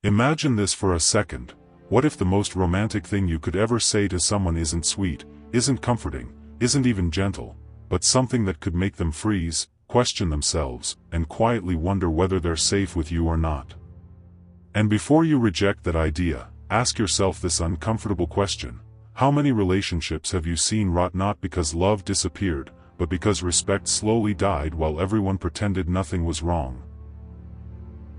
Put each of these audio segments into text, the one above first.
Imagine this for a second. What if the most romantic thing you could ever say to someone isn't sweet, isn't comforting, isn't even gentle, but something that could make them freeze, question themselves, and quietly wonder whether they're safe with you or not? And before you reject that idea, ask yourself this uncomfortable question. How many relationships have you seen rot not because love disappeared, but because respect slowly died while everyone pretended nothing was wrong?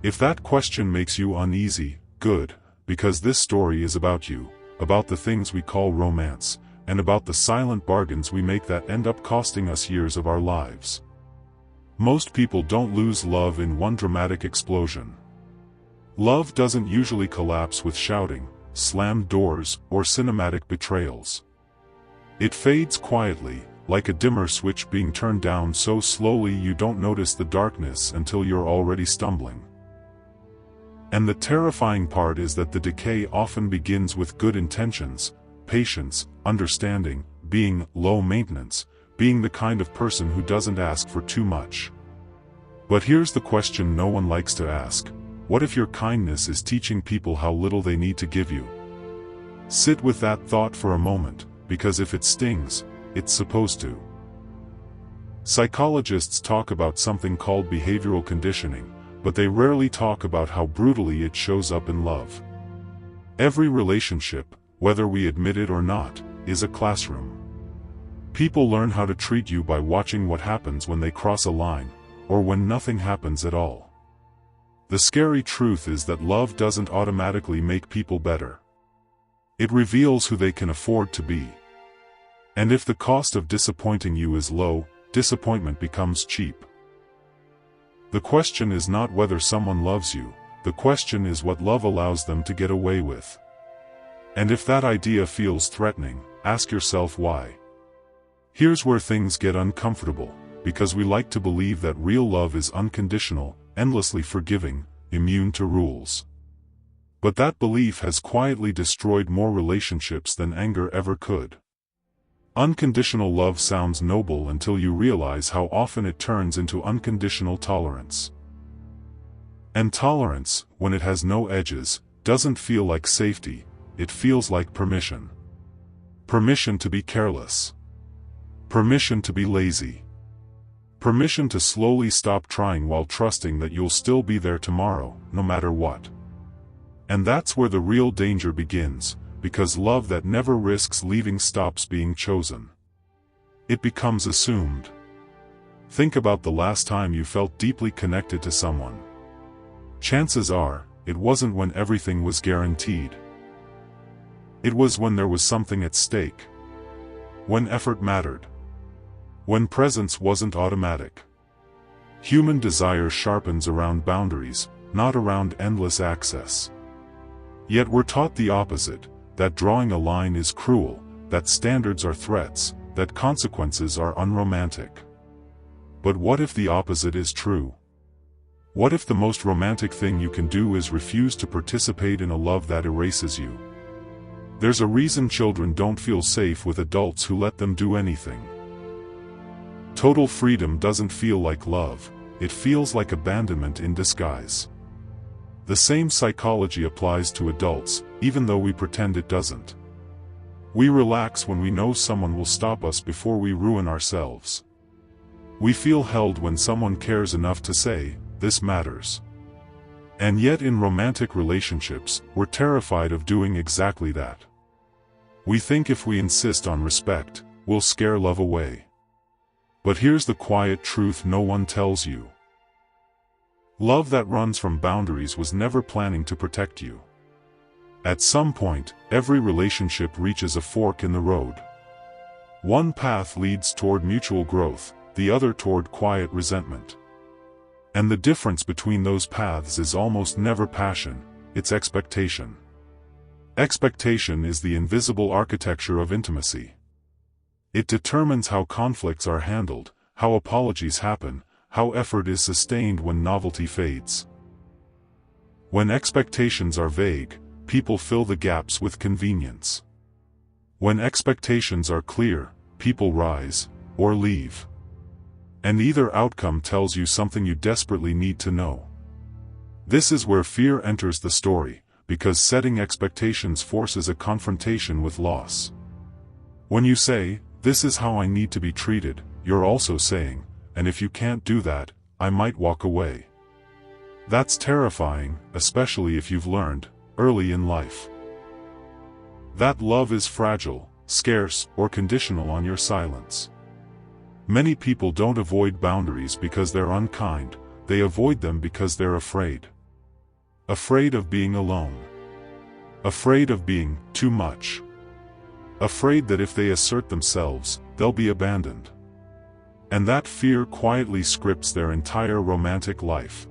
If that question makes you uneasy, good, because this story is about you, about the things we call romance, and about the silent bargains we make that end up costing us years of our lives. Most people don't lose love in one dramatic explosion. Love doesn't usually collapse with shouting, slammed doors, or cinematic betrayals. It fades quietly, like a dimmer switch being turned down so slowly you don't notice the darkness until you're already stumbling. And the terrifying part is that the decay often begins with good intentions, patience, understanding, being low maintenance, being the kind of person who doesn't ask for too much. But here's the question no one likes to ask. What if your kindness is teaching people how little they need to give you? Sit with that thought for a moment, because if it stings, it's supposed to. Psychologists talk about something called behavioral conditioning, but they rarely talk about how brutally it shows up in love. Every relationship, whether we admit it or not, is a classroom. People learn how to treat you by watching what happens when they cross a line, or when nothing happens at all. The scary truth is that love doesn't automatically make people better. It reveals who they can afford to be. And if the cost of disappointing you is low, disappointment becomes cheap. The question is not whether someone loves you, the question is what love allows them to get away with. And if that idea feels threatening, ask yourself why. Here's where things get uncomfortable, because we like to believe that real love is unconditional, endlessly forgiving, immune to rules. But that belief has quietly destroyed more relationships than anger ever could. Unconditional love sounds noble until you realize how often it turns into unconditional tolerance. And tolerance, when it has no edges, doesn't feel like safety, it feels like permission. Permission to be careless. Permission to be lazy. Permission to slowly stop trying while trusting that you'll still be there tomorrow, no matter what. And that's where the real danger begins. Because love that never risks leaving stops being chosen. It becomes assumed. Think about the last time you felt deeply connected to someone. Chances are, it wasn't when everything was guaranteed. It was when there was something at stake. When effort mattered. When presence wasn't automatic. Human desire sharpens around boundaries, not around endless access. Yet we're taught the opposite. That drawing a line is cruel, that standards are threats, that consequences are unromantic. But what if the opposite is true? What if the most romantic thing you can do is refuse to participate in a love that erases you? There's a reason children don't feel safe with adults who let them do anything. Total freedom doesn't feel like love, it feels like abandonment in disguise. The same psychology applies to adults, even though we pretend it doesn't. We relax when we know someone will stop us before we ruin ourselves. We feel held when someone cares enough to say, "This matters." And yet in romantic relationships, we're terrified of doing exactly that. We think if we insist on respect, we'll scare love away. But here's the quiet truth no one tells you. Love that runs from boundaries was never planning to protect you. At some point, every relationship reaches a fork in the road. One path leads toward mutual growth, the other toward quiet resentment. And the difference between those paths is almost never passion, it's expectation. Expectation is the invisible architecture of intimacy. It determines how conflicts are handled, how apologies happen, how effort is sustained when novelty fades. When expectations are vague, people fill the gaps with convenience. When expectations are clear, people rise, or leave. And either outcome tells you something you desperately need to know. This is where fear enters the story, because setting expectations forces a confrontation with loss. When you say, "This is how I need to be treated," you're also saying, "And if you can't do that, I might walk away." That's terrifying, especially if you've learned, early in life, that love is fragile, scarce, or conditional on your silence. Many people don't avoid boundaries because they're unkind, they avoid them because they're afraid. Afraid of being alone. Afraid of being too much. Afraid that if they assert themselves, they'll be abandoned. And that fear quietly scripts their entire romantic life.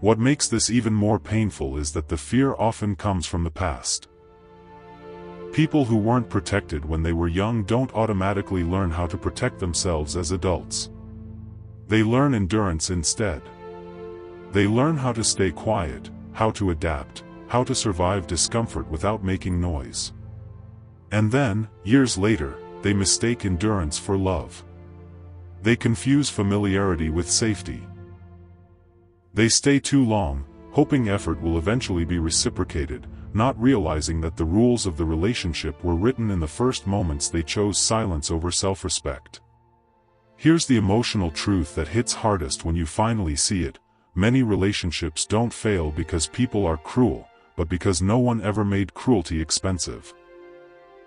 What makes this even more painful is that the fear often comes from the past. People who weren't protected when they were young don't automatically learn how to protect themselves as adults. They learn endurance instead. They learn how to stay quiet, how to adapt, how to survive discomfort without making noise. And then, years later, they mistake endurance for love. They confuse familiarity with safety. They stay too long, hoping effort will eventually be reciprocated, not realizing that the rules of the relationship were written in the first moments they chose silence over self-respect. Here's the emotional truth that hits hardest when you finally see it: many relationships don't fail because people are cruel, but because no one ever made cruelty expensive.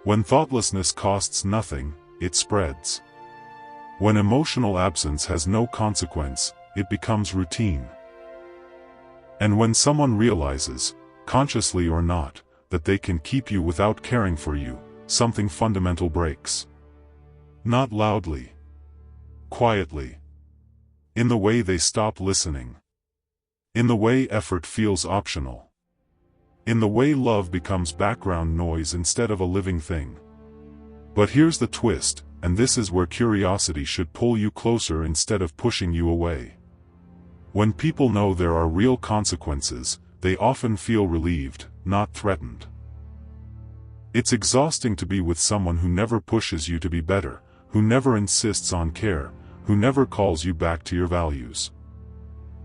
When thoughtlessness costs nothing, it spreads. When emotional absence has no consequence, it becomes routine. And when someone realizes, consciously or not, that they can keep you without caring for you, something fundamental breaks. Not loudly. Quietly. In the way they stop listening. In the way effort feels optional. In the way love becomes background noise instead of a living thing. But here's the twist, and this is where curiosity should pull you closer instead of pushing you away. When people know there are real consequences, they often feel relieved, not threatened. It's exhausting to be with someone who never pushes you to be better, who never insists on care, who never calls you back to your values.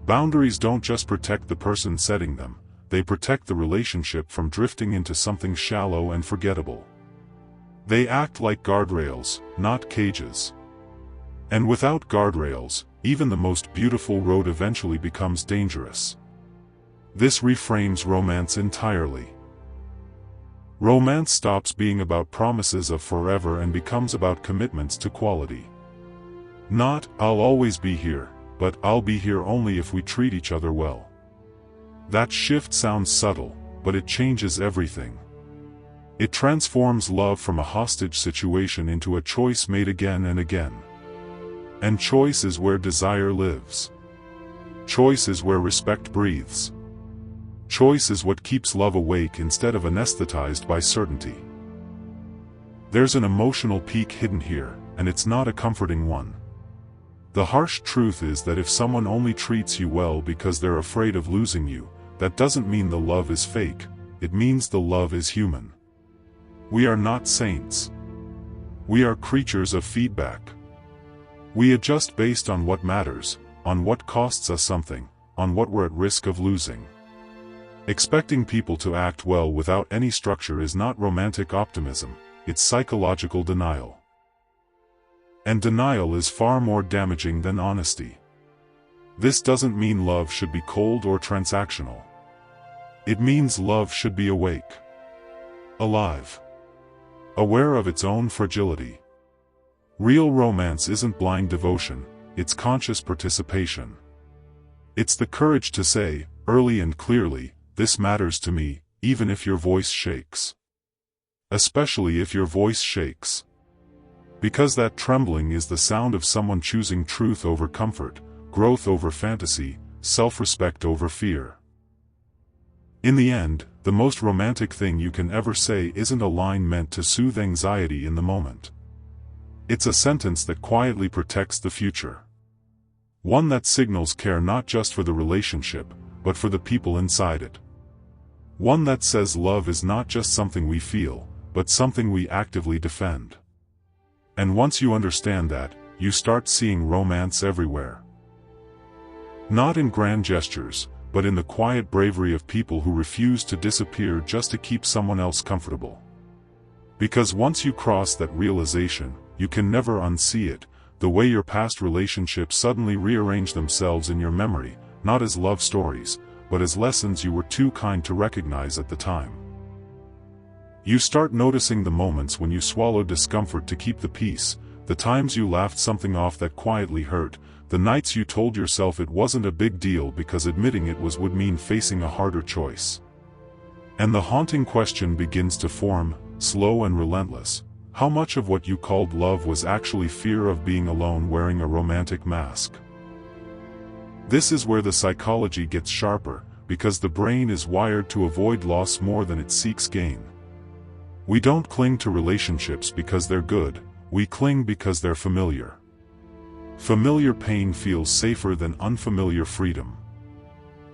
Boundaries don't just protect the person setting them, they protect the relationship from drifting into something shallow and forgettable. They act like guardrails, not cages. And without guardrails, even the most beautiful road eventually becomes dangerous. This reframes romance entirely. Romance stops being about promises of forever and becomes about commitments to quality. Not, "I'll always be here," but "I'll be here only if we treat each other well." That shift sounds subtle, but it changes everything. It transforms love from a hostage situation into a choice made again and again. And choice is where desire lives. Choice is where respect breathes. Choice is what keeps love awake instead of anesthetized by certainty. There's an emotional peak hidden here, and it's not a comforting one. The harsh truth is that if someone only treats you well because they're afraid of losing you, that doesn't mean the love is fake, it means the love is human. We are not saints. We are creatures of feedback. We adjust based on what matters, on what costs us something, on what we're at risk of losing. Expecting people to act well without any structure is not romantic optimism, it's psychological denial. And denial is far more damaging than honesty. This doesn't mean love should be cold or transactional. It means love should be awake. Alive. Aware of its own fragility. Real romance isn't blind devotion, it's conscious participation. It's the courage to say, early and clearly, "This matters to me," even if your voice shakes. Especially if your voice shakes. Because that trembling is the sound of someone choosing truth over comfort, growth over fantasy, self-respect over fear. In the end, the most romantic thing you can ever say isn't a line meant to soothe anxiety in the moment. It's a sentence that quietly protects the future. One that signals care not just for the relationship, but for the people inside it. One that says love is not just something we feel, but something we actively defend. And once you understand that, you start seeing romance everywhere. Not in grand gestures, but in the quiet bravery of people who refuse to disappear just to keep someone else comfortable. Because once you cross that realization, you can never unsee it, the way your past relationships suddenly rearrange themselves in your memory, not as love stories, but as lessons you were too kind to recognize at the time. You start noticing the moments when you swallowed discomfort to keep the peace, the times you laughed something off that quietly hurt, the nights you told yourself it wasn't a big deal because admitting it would mean facing a harder choice. And the haunting question begins to form, slow and relentless: how much of what you called love was actually fear of being alone wearing a romantic mask? This is where the psychology gets sharper, because the brain is wired to avoid loss more than it seeks gain. We don't cling to relationships because they're good, we cling because they're familiar. Familiar pain feels safer than unfamiliar freedom.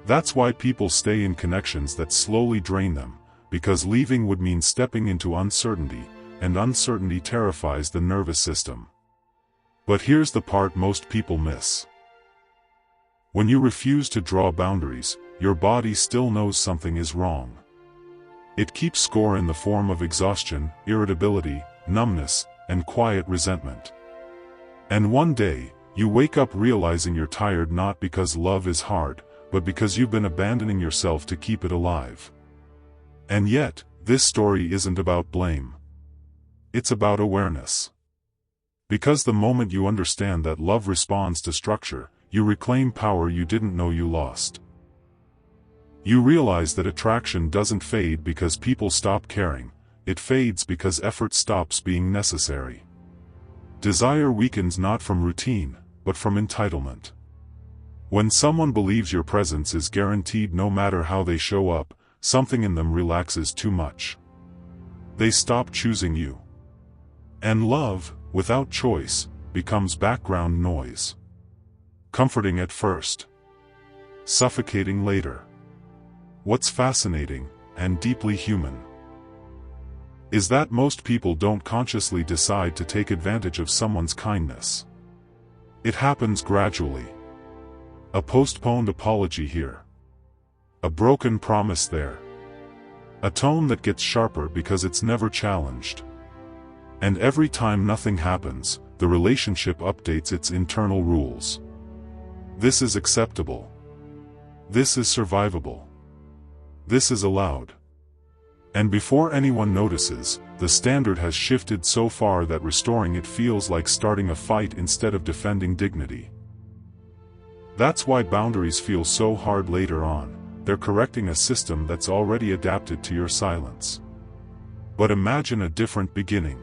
That's why people stay in connections that slowly drain them, because leaving would mean stepping into uncertainty, and uncertainty terrifies the nervous system. But here's the part most people miss. When you refuse to draw boundaries, your body still knows something is wrong. It keeps score in the form of exhaustion, irritability, numbness, and quiet resentment. And one day, you wake up realizing you're tired not because love is hard, but because you've been abandoning yourself to keep it alive. And yet, this story isn't about blame. It's about awareness. Because the moment you understand that love responds to structure, you reclaim power you didn't know you lost. You realize that attraction doesn't fade because people stop caring, it fades because effort stops being necessary. Desire weakens not from routine, but from entitlement. When someone believes your presence is guaranteed no matter how they show up, something in them relaxes too much. They stop choosing you. And love, without choice, becomes background noise. Comforting at first. Suffocating later. What's fascinating, and deeply human, is that most people don't consciously decide to take advantage of someone's kindness. It happens gradually. A postponed apology here. A broken promise there. A tone that gets sharper because it's never challenged. And every time nothing happens, the relationship updates its internal rules. This is acceptable. This is survivable. This is allowed. And before anyone notices, the standard has shifted so far that restoring it feels like starting a fight instead of defending dignity. That's why boundaries feel so hard later on. They're correcting a system that's already adapted to your silence. But imagine a different beginning.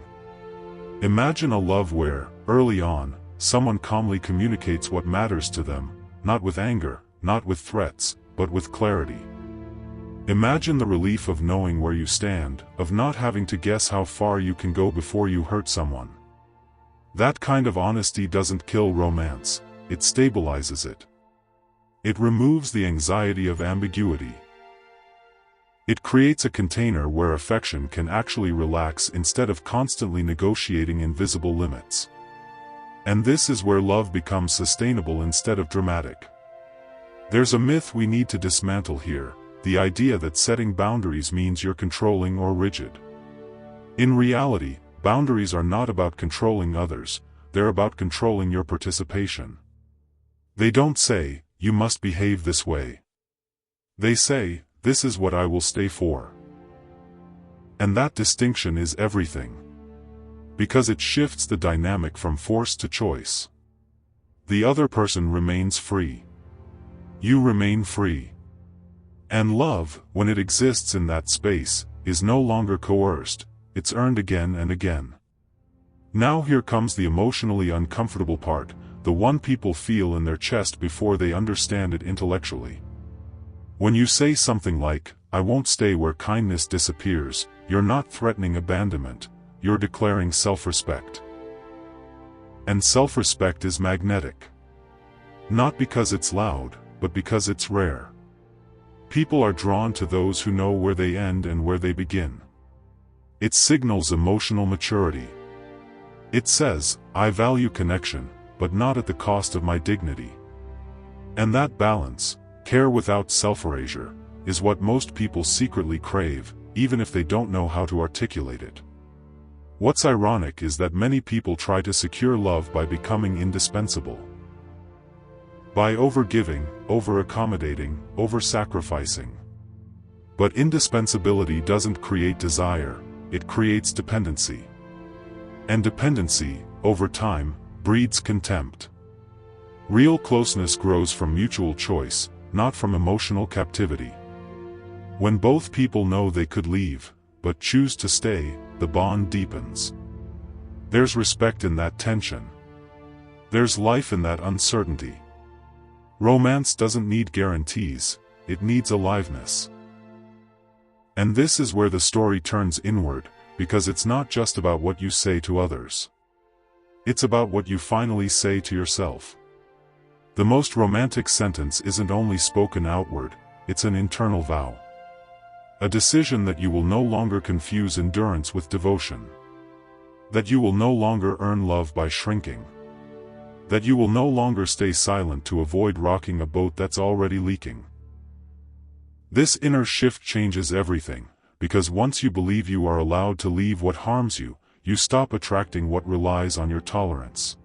Imagine a love where, early on, someone calmly communicates what matters to them, not with anger, not with threats, but with clarity. Imagine the relief of knowing where you stand, of not having to guess how far you can go before you hurt someone. That kind of honesty doesn't kill romance, it stabilizes it. It removes the anxiety of ambiguity. It creates a container where affection can actually relax instead of constantly negotiating invisible limits. And this is where love becomes sustainable instead of dramatic. There's a myth we need to dismantle here. The idea that setting boundaries means you're controlling or rigid. In reality, boundaries are not about controlling others, they're about controlling your participation. They don't say, you must behave this way. They say, this is what I will stay for. And that distinction is everything. Because it shifts the dynamic from force to choice. The other person remains free. You remain free. And love, when it exists in that space, is no longer coerced, it's earned again and again. Now here comes the emotionally uncomfortable part, the one people feel in their chest before they understand it intellectually. When you say something like, I won't stay where kindness disappears, you're not threatening abandonment, you're declaring self-respect. And self-respect is magnetic. Not because it's loud, but because it's rare. People are drawn to those who know where they end and where they begin. It signals emotional maturity. It says, I value connection, but not at the cost of my dignity. And that balance, care without self-erasure, is what most people secretly crave, even if they don't know how to articulate it. What's ironic is that many people try to secure love by becoming indispensable. By over-giving, over-accommodating, over-sacrificing. But indispensability doesn't create desire, it creates dependency. And dependency, over time, breeds contempt. Real closeness grows from mutual choice, not from emotional captivity. When both people know they could leave, but choose to stay, the bond deepens. There's respect in that tension. There's life in that uncertainty. Romance doesn't need guarantees, it needs aliveness. And this is where the story turns inward, because it's not just about what you say to others. It's about what you finally say to yourself. The most romantic sentence isn't only spoken outward, it's an internal vow. A decision that you will no longer confuse endurance with devotion. That you will no longer earn love by shrinking. That you will no longer stay silent to avoid rocking a boat that's already leaking. This inner shift changes everything, because once you believe you are allowed to leave what harms you, you stop attracting what relies on your tolerance.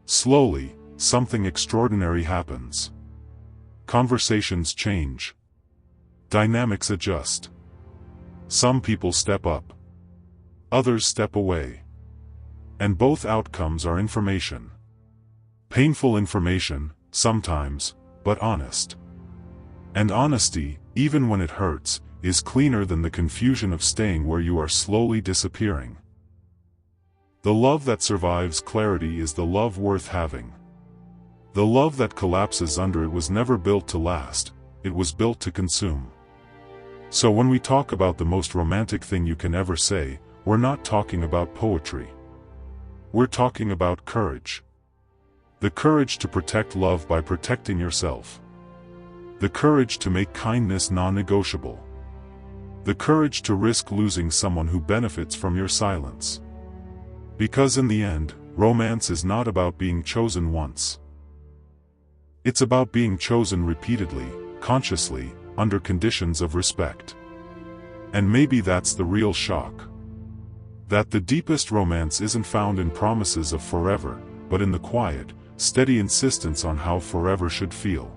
Slowly, something extraordinary happens. Conversations change. Dynamics adjust. Some people step up. Others step away. And both outcomes are information. Painful information, sometimes, but honest. And honesty, even when it hurts, is cleaner than the confusion of staying where you are slowly disappearing. The love that survives clarity is the love worth having. The love that collapses under it was never built to last, it was built to consume. So when we talk about the most romantic thing you can ever say, we're not talking about poetry. We're talking about courage. The courage to protect love by protecting yourself. The courage to make kindness non-negotiable. The courage to risk losing someone who benefits from your silence. Because in the end, romance is not about being chosen once. It's about being chosen repeatedly, consciously, under conditions of respect. And maybe that's the real shock. That the deepest romance isn't found in promises of forever, but in the quiet, steady insistence on how forever should feel.